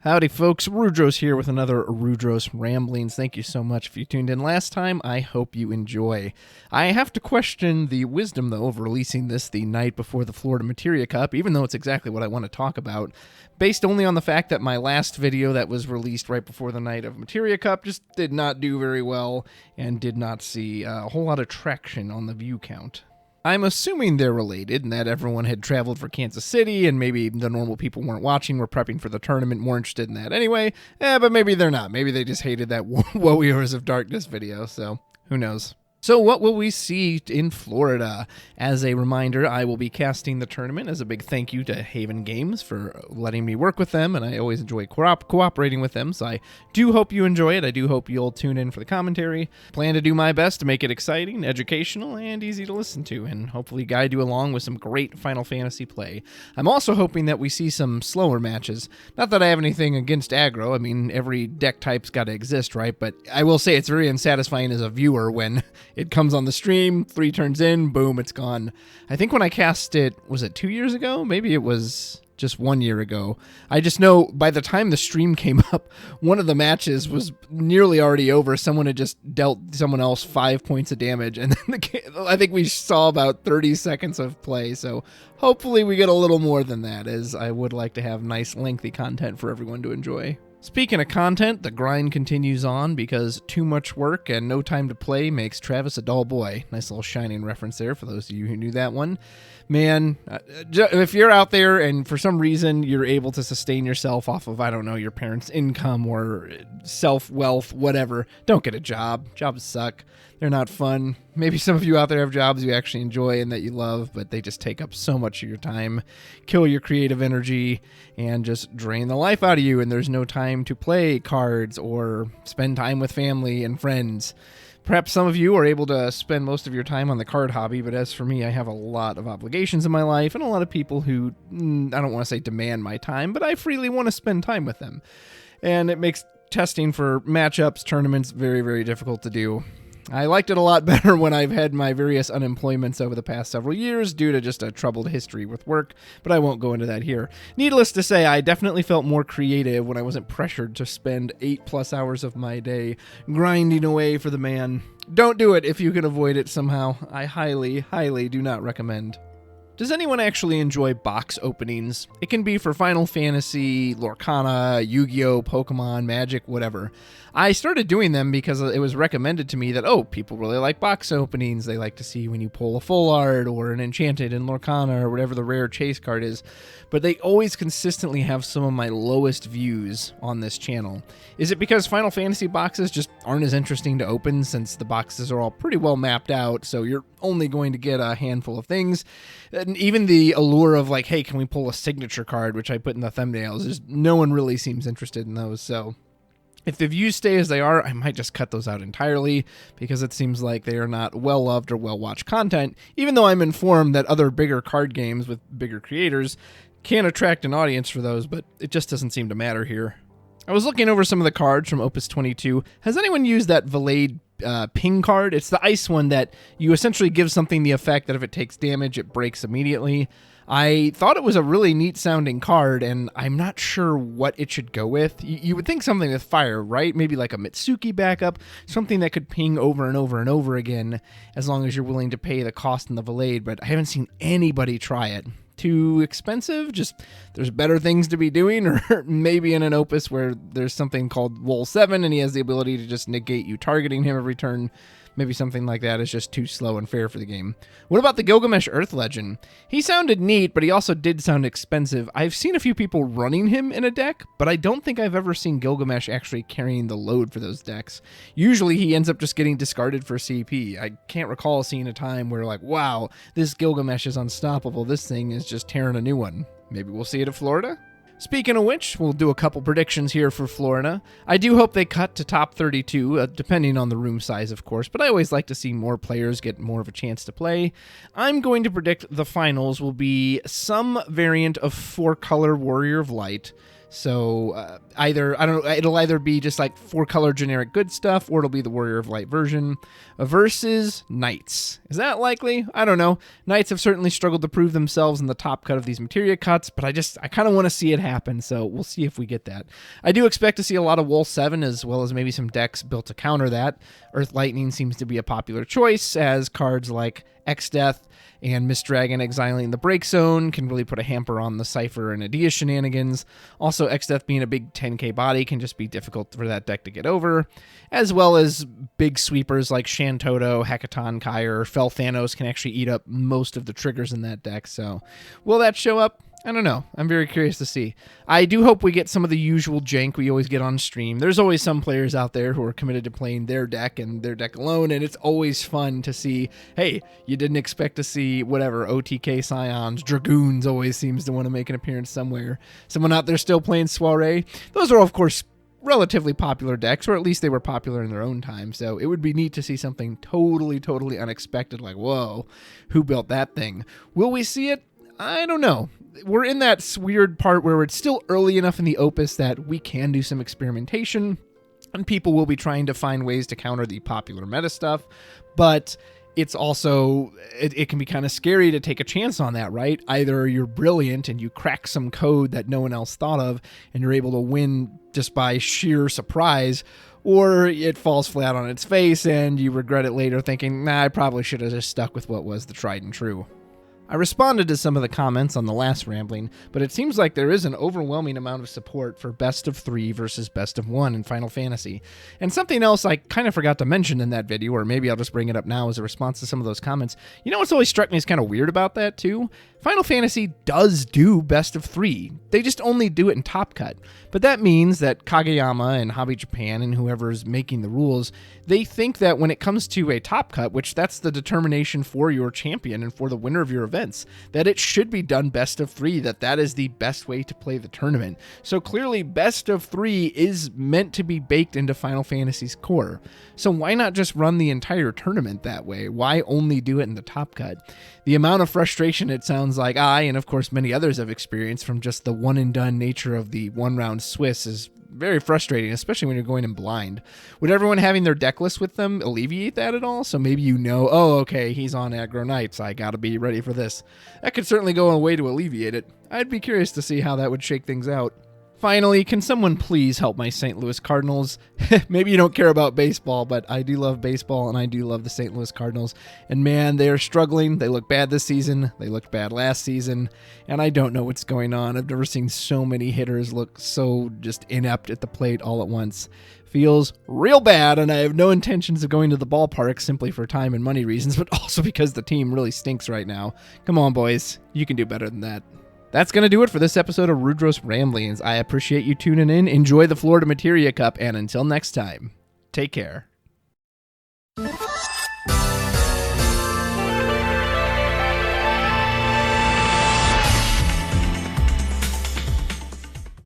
Howdy folks, Rudrose here with another Rudrose Ramblings. Thank you so much if you tuned in last time. I hope you enjoy. I have to question the wisdom, though, of releasing this the night before the Florida Materia Cup, even though it's exactly what I want to talk about, based only on the fact that my last video that was released right before the night of Materia Cup just did not do very well and did not see a whole lot of traction on the view count. I'm assuming they're related and that everyone had traveled for Kansas City and maybe the normal people weren't watching, were prepping for the tournament, more interested in that anyway. But maybe they're not. Maybe they just hated that Warriors of Darkness video, so who knows. So what will we see in Florida? As a reminder, I will be casting the tournament as a big thank you to Haven Games for letting me work with them, and I always enjoy cooperating with them, so I do hope you enjoy it. I do hope you'll tune in for the commentary. Plan to do my best to make it exciting, educational, and easy to listen to, and hopefully guide you along with some great Final Fantasy play. I'm also hoping that we see some slower matches. Not that I have anything against aggro. I mean, every deck type's got to exist, right? But I will say it's very unsatisfying as a viewer when it comes on the stream, 3 turns in, boom, it's gone. I think when I cast it, was it 2 years ago? Maybe it was just 1 year ago. I just know by the time the stream came up, one of the matches was nearly already over. Someone had just dealt someone else 5 points of damage, and then I think we saw about 30 seconds of play, so hopefully we get a little more than that, as I would like to have nice, lengthy content for everyone to enjoy. Speaking of content, the grind continues on because too much work and no time to play makes Travis a dull boy. Nice little Shining reference there for those of you who knew that one. Man, if you're out there and for some reason you're able to sustain yourself off of, I don't know, your parents' income or self-wealth, whatever, don't get a job. Jobs suck. They're not fun. Maybe some of you out there have jobs you actually enjoy and that you love, but they just take up so much of your time, kill your creative energy, and just drain the life out of you, and there's no time to play cards or spend time with family and friends. Perhaps some of you are able to spend most of your time on the card hobby, but as for me, I have a lot of obligations in my life and a lot of people who, I don't want to say demand my time, but I freely want to spend time with them. And it makes testing for matchups, tournaments, very, very difficult to do. I liked it a lot better when I've had my various unemployments over the past several years due to just a troubled history with work, but I won't go into that here. Needless to say, I definitely felt more creative when I wasn't pressured to spend 8+ hours of my day grinding away for the man. Don't do it if you can avoid it somehow. I highly, highly do not recommend. Does anyone actually enjoy box openings? It can be for Final Fantasy, Lorcana, Yu-Gi-Oh!, Pokemon, Magic, whatever. I started doing them because it was recommended to me that, oh, people really like box openings. They like to see when you pull a full art or an enchanted in Lorcana or whatever the rare chase card is. But they always consistently have some of my lowest views on this channel. Is it because Final Fantasy boxes just aren't as interesting to open since the boxes are all pretty well mapped out, so you're only going to get a handful of things? And even the allure of like, hey, can we pull a signature card, which I put in the thumbnails, no one really seems interested in those, so if the views stay as they are, I might just cut those out entirely because it seems like they are not well-loved or well-watched content, even though I'm informed that other bigger card games with bigger creators can attract an audience for those, but it just doesn't seem to matter here. I was looking over some of the cards from Opus 22. Has anyone used that Valade ping card? It's the ice one that you essentially give something the effect that if it takes damage, it breaks immediately. I thought it was a really neat sounding card, and I'm not sure what it should go with. You would think something with fire, right? Maybe like a Mitsuki backup, something that could ping over and over and over again, as long as you're willing to pay the cost in the Valade, but I haven't seen anybody try it. Too expensive? Just there's better things to be doing, or maybe in an Opus where there's something called Roll 7 and he has the ability to just negate you targeting him every turn. Maybe something like that is just too slow and fair for the game. What about the Gilgamesh Earth Legend? He sounded neat, but he also did sound expensive. I've seen a few people running him in a deck, but I don't think I've ever seen Gilgamesh actually carrying the load for those decks. Usually he ends up just getting discarded for CP. I can't recall seeing a time where like, wow, this Gilgamesh is unstoppable. This thing is just tearing a new one. Maybe we'll see it at Florida? Speaking of which, we'll do a couple predictions here for Florida. I do hope they cut to top 32, depending on the room size, of course, but I always like to see more players get more of a chance to play. I'm going to predict the finals will be some variant of 4-color Warrior of Light, So either, I don't know, it'll either be just like 4-color generic good stuff, or it'll be the Warrior of Light version versus Knights. Is that likely? I don't know. Knights have certainly struggled to prove themselves in the top cut of these materia cuts, but I kind of want to see it happen, so we'll see if we get that. I do expect to see a lot of Wool 7, as well as maybe some decks built to counter that. Earth Lightning seems to be a popular choice, as cards like X-Death and Mist Dragon exiling the Break Zone can really put a hamper on the Cypher and Adia shenanigans. Also, X-Death being a big 10k body can just be difficult for that deck to get over, as well as big sweepers like Shantoto, Hecaton, Kyre, Fel Thanos can actually eat up most of the triggers in that deck. So will that show up? I don't know. I'm very curious to see. I do hope we get some of the usual jank we always get on stream. There's always some players out there who are committed to playing their deck and their deck alone, and it's always fun to see, hey, you didn't expect to see whatever, OTK Scions, Dragoons always seems to want to make an appearance somewhere. Someone out there still playing Soiree. Those are, of course, relatively popular decks, or at least they were popular in their own time, so it would be neat to see something totally unexpected, like, whoa, who built that thing? Will we see it? I don't know. We're in that weird part where it's still early enough in the opus that we can do some experimentation, and people will be trying to find ways to counter the popular meta stuff, but it's also, it can be kind of scary to take a chance on that, right? Either you're brilliant and you crack some code that no one else thought of, and you're able to win just by sheer surprise, or it falls flat on its face and you regret it later thinking, nah, I probably should have just stuck with what was the tried and true. I responded to some of the comments on the last Rambling, but it seems like there is an overwhelming amount of support for best of 3 versus best of 1 in Final Fantasy. And something else I kind of forgot to mention in that video, or maybe I'll just bring it up now as a response to some of those comments. You know what's always struck me as kind of weird about that too? Final Fantasy does do best of 3. They just only do it in Top Cut. But that means that Kageyama and Hobby Japan and whoever's making the rules, they think that when it comes to a Top Cut, which that's the determination for your champion and for the winner of your events, that it should be done best of 3, that is the best way to play the tournament. So clearly best of 3 is meant to be baked into Final Fantasy's core. So why not just run the entire tournament that way? Why only do it in the Top Cut? The amount of frustration it sounds like I, and of course many others, have experienced from just the one and done nature of the one-round Swiss is very frustrating, especially when you're going in blind. Would everyone having their deck list with them alleviate that at all? So maybe you know, oh, okay, he's on aggro Knights, I gotta be ready for this. That could certainly go a way to alleviate it. I'd be curious to see how that would shake things out. Finally, can someone please help my St. Louis Cardinals? Maybe you don't care about baseball, but I do love baseball, and I do love the St. Louis Cardinals. And man, they are struggling. They look bad this season. They looked bad last season, and I don't know what's going on. I've never seen so many hitters look so just inept at the plate all at once. Feels real bad, and I have no intentions of going to the ballpark simply for time and money reasons, but also because the team really stinks right now. Come on, boys. You can do better than that. That's going to do it for this episode of Rudrose Ramblings. I appreciate you tuning in. Enjoy the Florida Materia Cup, and until next time, take care.